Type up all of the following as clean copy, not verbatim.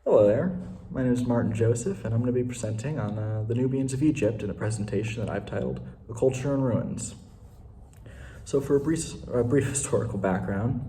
Hello there, my name is Martin Joseph, and I'm going to be presenting on the Nubians of Egypt in a presentation that I've titled "A Culture in Ruins." So for a brief historical background,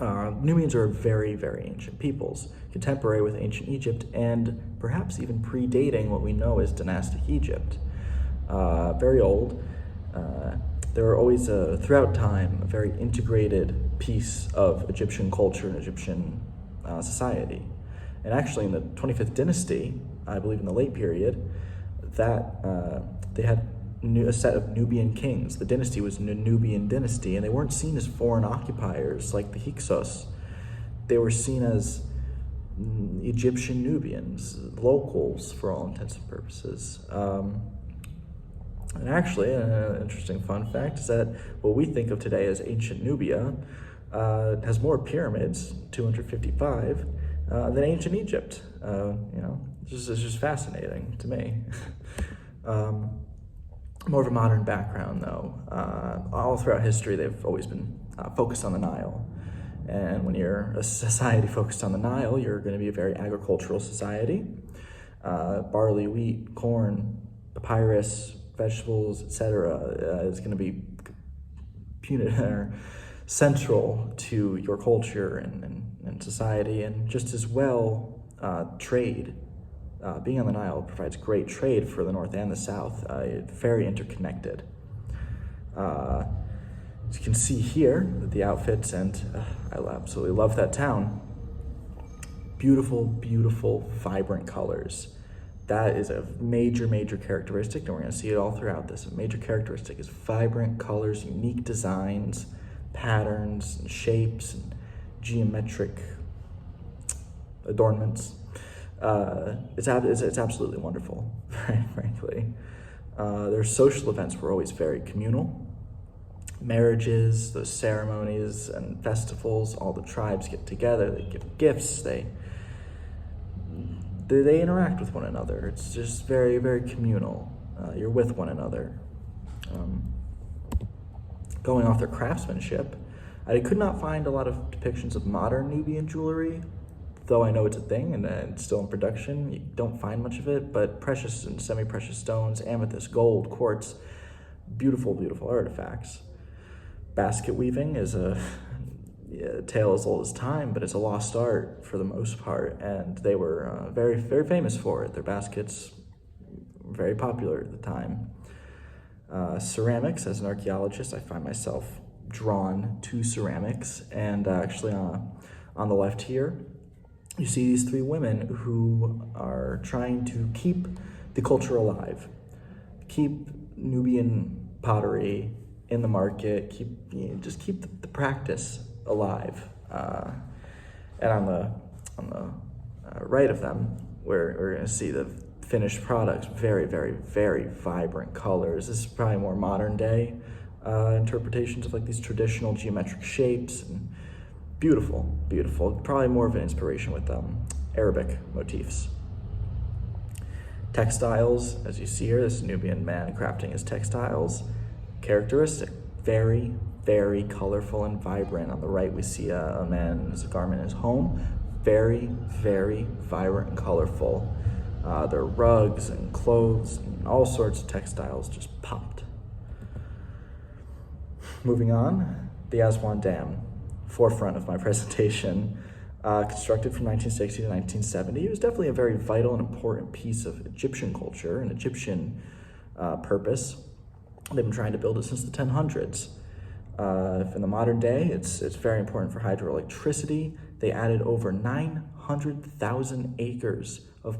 Nubians are very, very ancient peoples, contemporary with ancient Egypt and perhaps even predating what we know as dynastic Egypt. Very old. They were always, throughout time, a very integrated piece of Egyptian culture and Egyptian society. And actually, in the 25th dynasty, I believe in the late period, they had a set of Nubian kings. The dynasty was a Nubian dynasty, and they weren't seen as foreign occupiers like the Hyksos. They were seen as Egyptian Nubians, locals for all intents and purposes. And actually, an interesting fun fact is that what we think of today as ancient Nubia has more pyramids, 255, than ancient Egypt. It's just fascinating to me. More of a modern background, though. All throughout history, they've always been focused on the Nile. And when you're a society focused on the Nile, you're going to be a very agricultural society. Barley, wheat, corn, papyrus, vegetables, etc., is going to be central to your culture and society, and just as well, trade. Being on the Nile provides great trade for the north and the south. Very interconnected. As you can see here, the outfits, and I absolutely love that town. Beautiful, beautiful, vibrant colors. That is a major, major characteristic, and we're going to see it all throughout this. A major characteristic is vibrant colors, unique designs, patterns, and shapes, and geometric adornments. It's absolutely wonderful, frankly. Their social events were always very communal. Marriages, the ceremonies and festivals, all the tribes get together, they give gifts, they interact with one another. It's just very, very communal. You're with one another. Going off their craftsmanship, I could not find a lot of depictions of modern Nubian jewelry, though I know it's a thing and it's still in production. You don't find much of it, but precious and semi-precious stones, amethyst, gold, quartz, beautiful, beautiful artifacts. Basket weaving is a tale as old as time, but it's a lost art for the most part, and they were very, very famous for it. Their baskets were very popular at the time. Ceramics, as an archaeologist, I find myself drawn to ceramics, and actually on the left here, you see these three women who are trying to keep the culture alive, keep Nubian pottery in the market, keep the practice alive. And on the right of them, we're going to see the finished products. Very, very, very vibrant colors. This is probably more modern day interpretations of like these traditional geometric shapes, and beautiful, beautiful. Probably more of an inspiration with Arabic motifs. Textiles, as you see here, this Nubian man crafting his textiles. Characteristic, very, very colorful and vibrant. On the right, we see a man's garment in his home. Very, very vibrant and colorful. Their rugs and clothes and all sorts of textiles just popped. Moving on, the Aswan Dam, forefront of my presentation. Constructed from 1960 to 1970. It was definitely a very vital and important piece of Egyptian culture and Egyptian purpose. They've been trying to build it since the 1000s. In the modern day, it's very important for hydroelectricity. They added over 900,000 acres of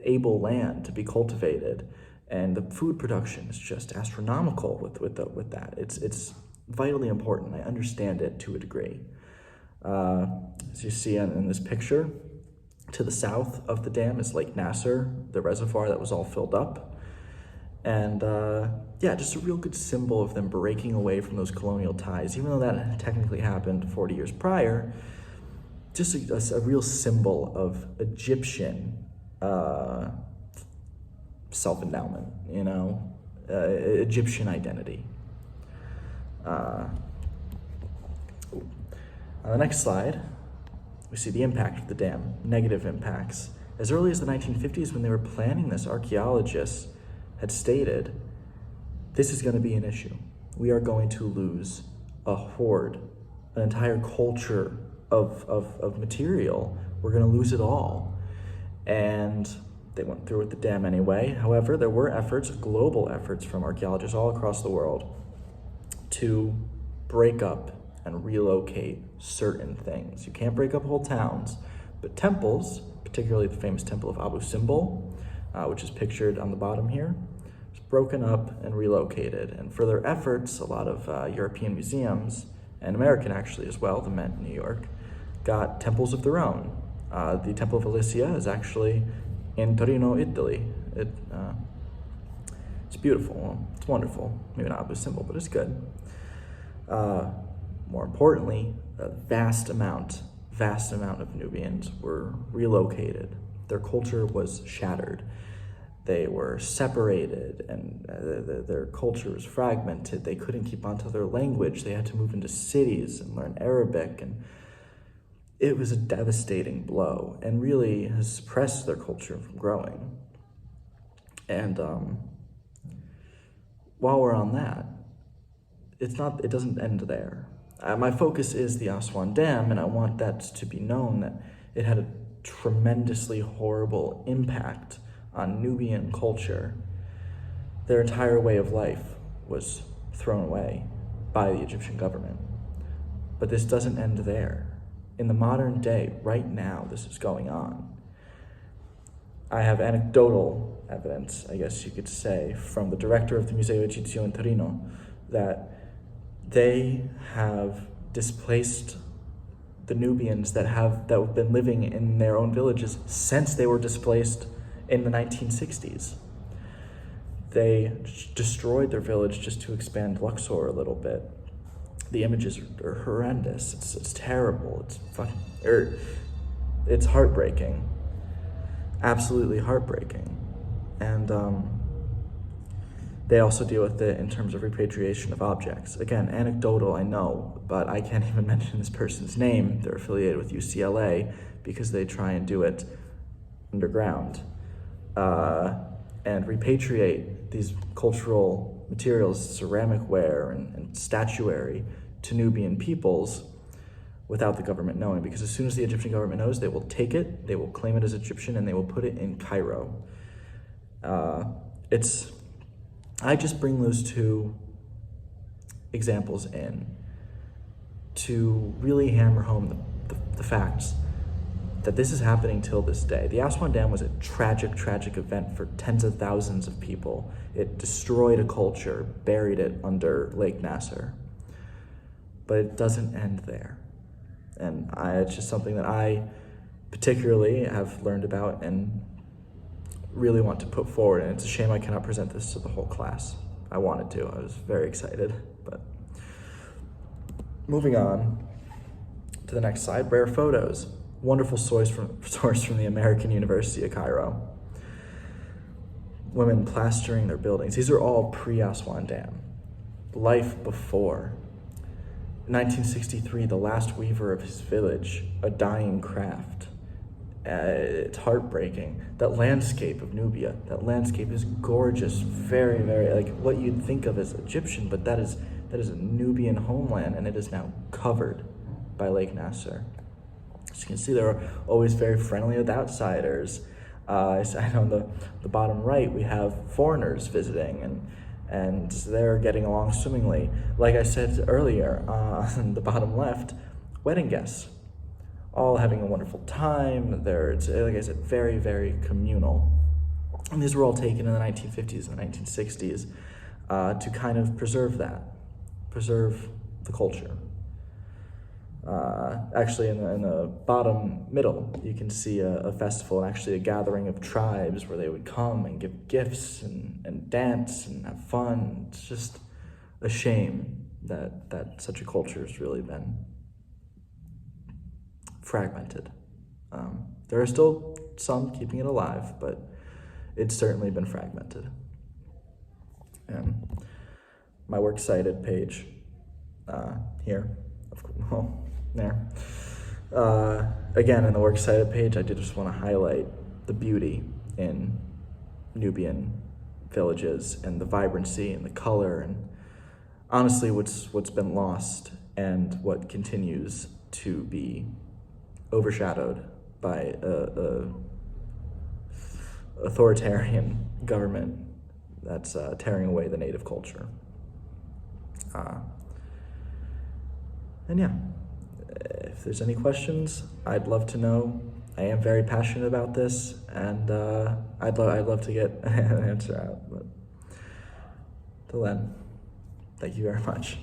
able land to be cultivated, and the food production is just astronomical with that. It's vitally important. I understand it to a degree. As you see in this picture, to the south of the dam is Lake Nasser, the reservoir that was all filled up. And just a real good symbol of them breaking away from those colonial ties, even though that technically happened 40 years prior. Just a real symbol of Egyptian self-endowment, Egyptian identity. On the next slide, We see the impact of the dam, negative impacts. As early as the 1950s, when they were planning this, archaeologists had stated, this is going to be an issue. We are going to lose a horde, an entire culture of material. We're going to lose it all. And they went through with the dam anyway. However, there were efforts, global efforts from archaeologists all across the world to break up and relocate certain things. You can't break up whole towns, but temples, particularly the famous temple of Abu Simbel, which is pictured on the bottom here, was broken up and relocated. And further efforts, a lot of European museums, and American actually as well, the Met in New York, got temples of their own. The Temple of Alicia is actually in Torino, Italy. It's beautiful, it's wonderful. Maybe not Abu Simbel, but it's good. More importantly, a vast amount of Nubians were relocated. Their culture was shattered. They were separated, and their culture was fragmented. They couldn't keep on to their language. They had to move into cities and learn Arabic, and it was a devastating blow and really has suppressed their culture from growing. And while we're on that, it doesn't end there. My focus is the Aswan Dam, and I want that to be known that it had a tremendously horrible impact on Nubian culture. Their entire way of life was thrown away by the Egyptian government. But this doesn't end there. In the modern day, right now, this is going on. I have anecdotal evidence, I guess you could say, from the director of the Museo Egizio in Torino, that they have displaced the Nubians that have been living in their own villages since they were displaced in the 1960s. They destroyed their village just to expand Luxor a little bit. The images are horrendous. It's terrible. It's heartbreaking. Absolutely heartbreaking. And they also deal with it in terms of repatriation of objects. Again, anecdotal, I know, but I can't even mention this person's name. They're affiliated with UCLA because they try and do it underground and repatriate these cultural materials, ceramic ware and statuary, to Nubian peoples without the government knowing, because as soon as the Egyptian government knows, they will take it, they will claim it as Egyptian, and they will put it in Cairo. I just bring those two examples in to really hammer home the facts that this is happening till this day. The Aswan Dam was a tragic, tragic event for tens of thousands of people. It destroyed a culture, buried it under Lake Nasser. But it doesn't end there. And it's just something that I particularly have learned about and really want to put forward. And it's a shame I cannot present this to the whole class. I wanted to, I was very excited. But moving on to the next slide, rare photos. Wonderful source from the American University of Cairo. Women plastering their buildings. These are all pre-Aswan Dam. Life before. 1963, the last weaver of his village, a dying craft. It's heartbreaking. That landscape of Nubia, that landscape is gorgeous, very, very, like what you'd think of as Egyptian, but that is a Nubian homeland, and it is now covered by Lake Nasser. As you can see, they're always very friendly with outsiders. I know on the bottom right, we have foreigners visiting, and they're getting along swimmingly. Like I said earlier, on the bottom left, wedding guests, all having a wonderful time. It's, like I said, very, very communal. And these were all taken in the 1950s and the 1960s to kind of preserve the culture. Actually, in the bottom middle, you can see a festival and actually a gathering of tribes where they would come and give gifts and dance and have fun. It's just a shame that such a culture has really been fragmented. There are still some keeping it alive, but it's certainly been fragmented. And my works cited page here, well, there. Again, in the Works Cited page, I did just want to highlight the beauty in Nubian villages and the vibrancy and the color and honestly what's been lost and what continues to be overshadowed by a authoritarian government that's tearing away the native culture. And yeah, if there's any questions, I'd love to know. I am very passionate about this, and I'd love to get an answer out. But till then, thank you very much.